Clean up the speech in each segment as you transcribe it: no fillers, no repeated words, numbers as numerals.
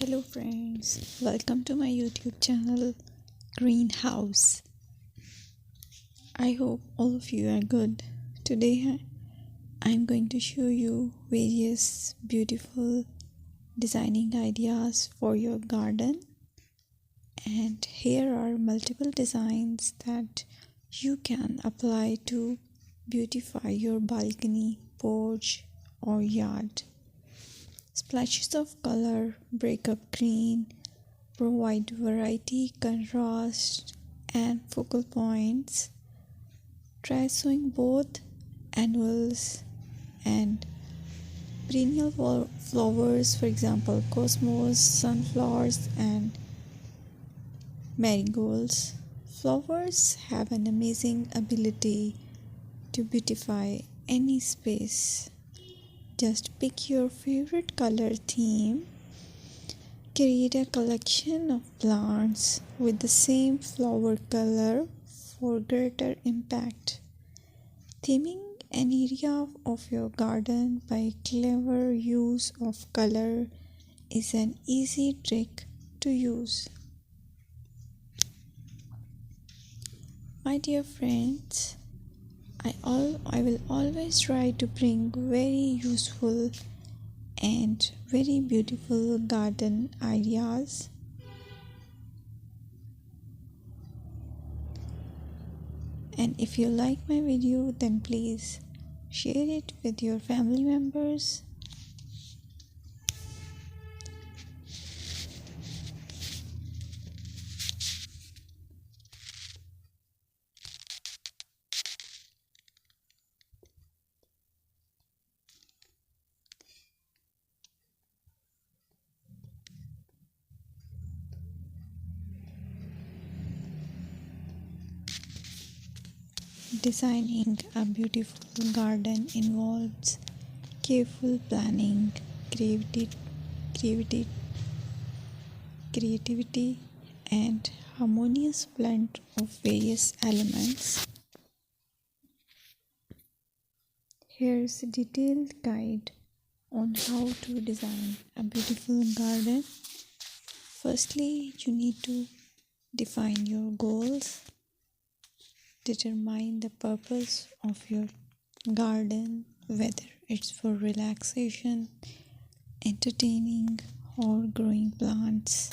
Hello friends, welcome to my YouTube channel Greenhouse. I hope all of you are good. Today I'm going to show you various beautiful designing ideas for your garden, and here are multiple designs that you can apply to beautify your balcony, porch or yard. Splashes of color break up green, provide variety, contrast, and focal points. Try sowing both annuals and perennial flowers, for example, cosmos, sunflowers, and marigolds. Flowers have an amazing ability to beautify any space. Just pick your favorite color theme. Create a collection of plants with the same flower color for greater impact. Theming an area of your garden by clever use of color is an easy trick to use. My dear friends, I will always try to bring very useful and very beautiful garden ideas. And if you like my video, then please share it with your family members. Designing a beautiful garden involves careful planning, creativity, creativity, and harmonious blend of various elements. Here's a detailed guide on how to design a beautiful garden. Firstly, you need to define your goals. Determine the purpose of your garden, whether it's for relaxation, entertaining, or growing plants.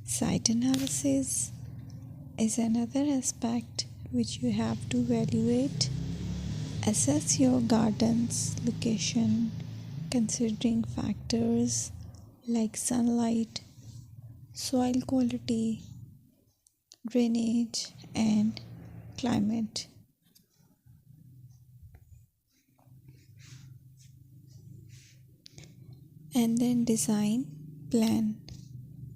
Site analysis is another aspect which you have to evaluate. Assess your garden's location, considering factors like sunlight, soil quality, drainage, and climate. And then design plan.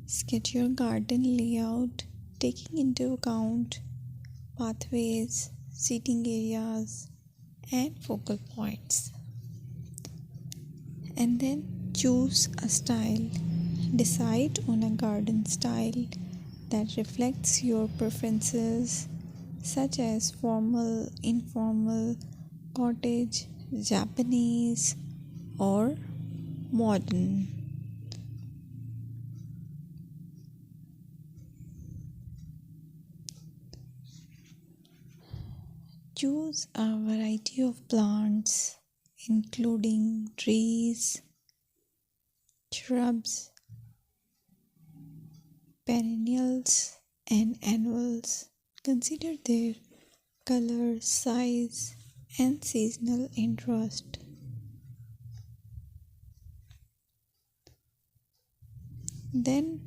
Sketch your garden layout, taking into account pathways, seating areas, and focal points. And then choose a style. Decide on a garden style that reflects your preferences, such as formal, informal, cottage, Japanese, or modern. Choose a variety of plants, including trees, shrubs, perennials, and annuals. Consider their color, size, and seasonal interest. Then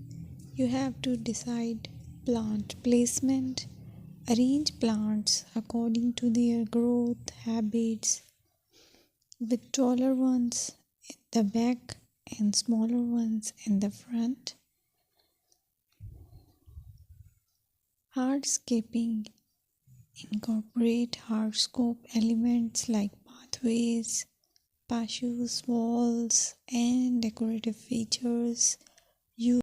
you have to decide plant placement. Arrange plants according to their growth habits, with taller ones in the back and smaller ones in the front. Hardscaping. Incorporate hardscape elements like pathways, patios, walls, and decorative features